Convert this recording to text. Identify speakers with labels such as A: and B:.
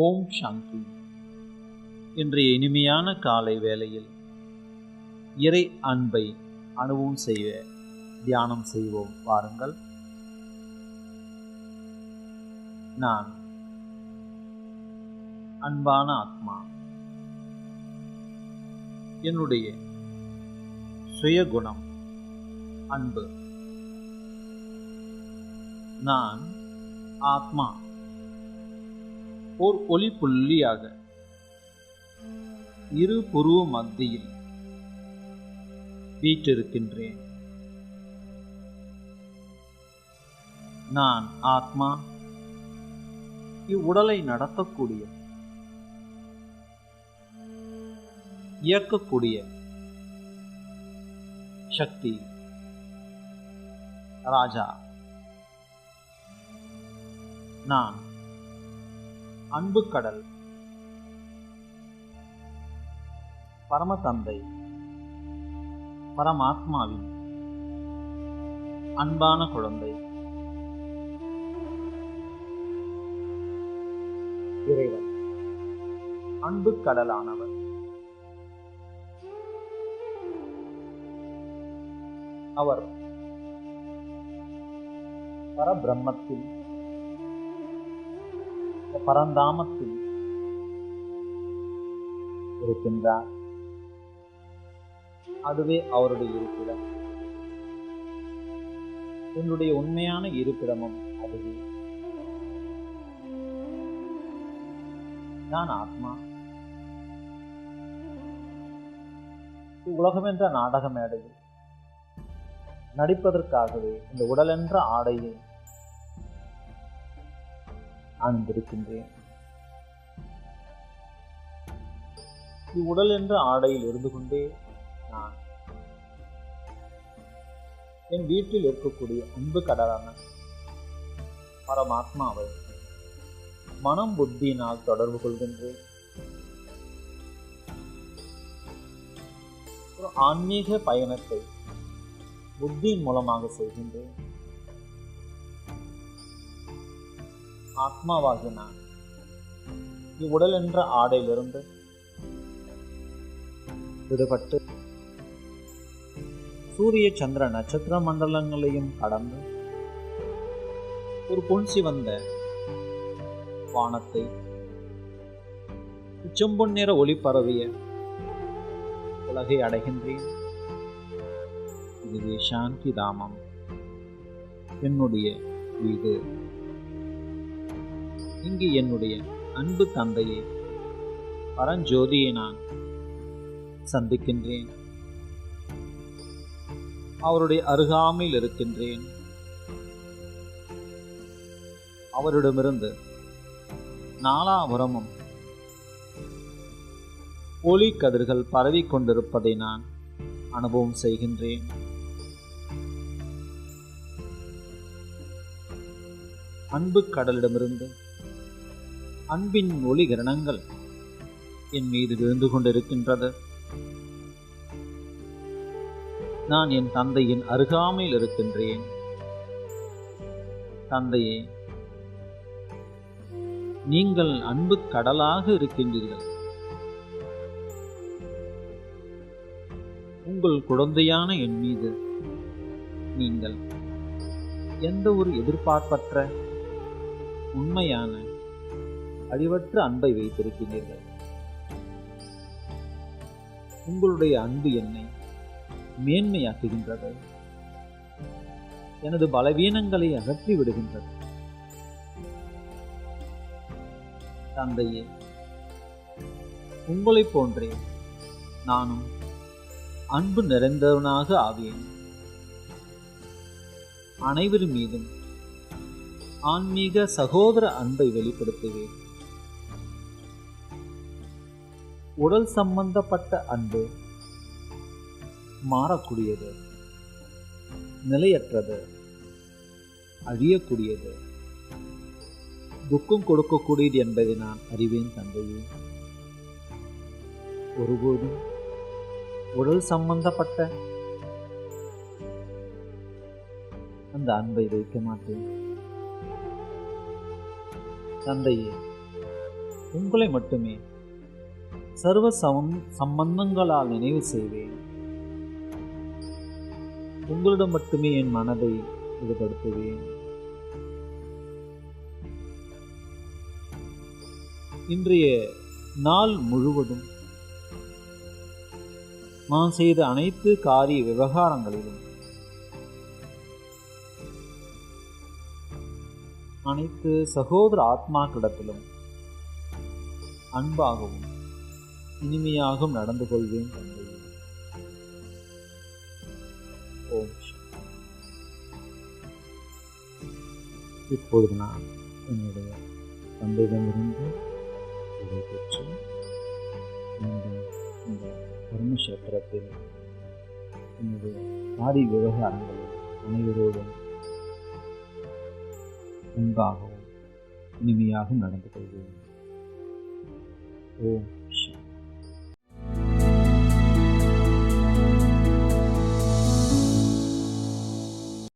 A: ஓம் சாந்தி. இன்றைய இனிமையான காலை வேளையில் இறை அன்பை அனுபவம் செய்ய தியானம் செய்வோம். வாருங்கள். நான் அன்பான ஆத்மா. என்னுடைய சுயகுணம் அன்பு. நான் ஆத்மா ஓர் ஒளி புள்ளியாக இரு புருவ மத்தியில் வீற்றிருக்கின்றேன். நான் ஆத்மா இவ்வுடலை நடத்தக்கூடிய, இயக்கக்கூடிய சக்தி ராஜா. நான் அன்பு கடல், பரம தந்தை பரமாத்மாவின் அன்பான குழந்தை. இறைவன் அன்பு கடலானவர். அவர் பரபிரம்மத்தில், பரந்தாமத்தில் இருக்கின்றார். அதுவே அவருடைய இருப்பிடம். என்னுடைய உண்மையான இருப்பிடமும் அதுவே. நான் ஆத்மா. உலகம் என்ற நாடக மேடையில் நடிப்பதற்காகவே இந்த உடல் என்ற ஆடையை அணிந்திருக்கின்றேன். இவ்வுடல் என்ற ஆடையில் இருந்து கொண்டே நான் என் வீட்டில் இருக்கக்கூடிய அன்பு கடலான பரமாத்மாவை மனம் புத்தியினால் தொடர்பு கொள்கின்றேன். ஒரு ஆன்மீக பயணத்தை புத்தியின் மூலமாக செய்கின்றேன். ஆத்மாவாகிய நான் இவ்வுடல் என்ற ஆடையிலிருந்து விடுபட்டு சூரிய சந்திர நட்சத்திர மண்டலங்களையும் கடந்து ஒரு பொன் சிவந்த வானத்தை, செம்பொன் நிற ஒளி பரவிய உலகை அடைகின்றேன். இதுவே சாந்தி தாமம், என்னுடைய வீடு. இங்கு என்னுடைய அன்பு தந்தையை, பரஞ்சோதியை நான் சந்திக்கின்றேன். அவருடைய அருகாமையில் இருக்கின்றேன். அவரிடமிருந்து நாலாபுரமும் ஒளி கதிர்கள் பரவி கொண்டிருப்பதை நான் அனுபவம் செய்கின்றேன். அன்பு கடலிடமிருந்து அன்பின் ஒளி கிரணங்கள் என் மீது விழுந்து கொண்டிருக்கின்றது. நான் என் தந்தையின் அருகாமையில் இருக்கின்றேன். தந்தையே, நீங்கள் அன்பு கடலாக இருக்கின்றீர்கள். உங்கள் குழந்தையான என் மீது நீங்கள் எந்த ஒரு எதிர்பார்ப்பற்ற உண்மையான அழிவற்ற அன்பை வைத்திருக்கிறீர்கள். உங்களுடைய அன்பு என்னை மேன்மையாக்குகின்றது. எனது பலவீனங்களை அகற்றி விடுகின்றது. தந்தையே, உங்களைப் போன்றே நானும் அன்பு நிறைந்தவனாக ஆவேன். அனைவர் மீதும் ஆன்மீக சகோதர அன்பை வெளிப்படுத்துவேன். உடல் சம்பந்தப்பட்ட அன்பு மாறக்கூடியது, நிலையற்றது, அழியக்கூடியது, துக்கம் கொடுக்கக்கூடியது என்பதை நான் அறிவேன். தந்தையே, ஒருபோதும் உடல் சம்பந்தப்பட்ட அந்த அன்பை வைக்க மாட்டேன். தந்தையே, உங்களை மட்டுமே சர்வ சம்பந்தங்களால் நினைவு செய்வேன். உங்களிடம் மட்டுமே என் மனதை ஈடுபடுத்துவேன். இன்றைய நாள் முழுவதும் நான் செய்த அனைத்து காரிய விவகாரங்களிலும் அனைத்து சகோதர ஆத்மாக்களிடத்திலும் அன்பாகவும் இனிமையாகவும் நடந்து கொள்வேன் தந்தை. ஓம். இப்பொழுது நான் என்னுடைய தந்தையிடமிருந்து இதை பெற்று இந்த கர்மசேத்திரத்தில் என்னுடைய காரிய விவகாரங்களில் அனைவரோடும் அன்பாகவும் இனிமையாகவும் நடந்து கொள்வேன். ஓம்.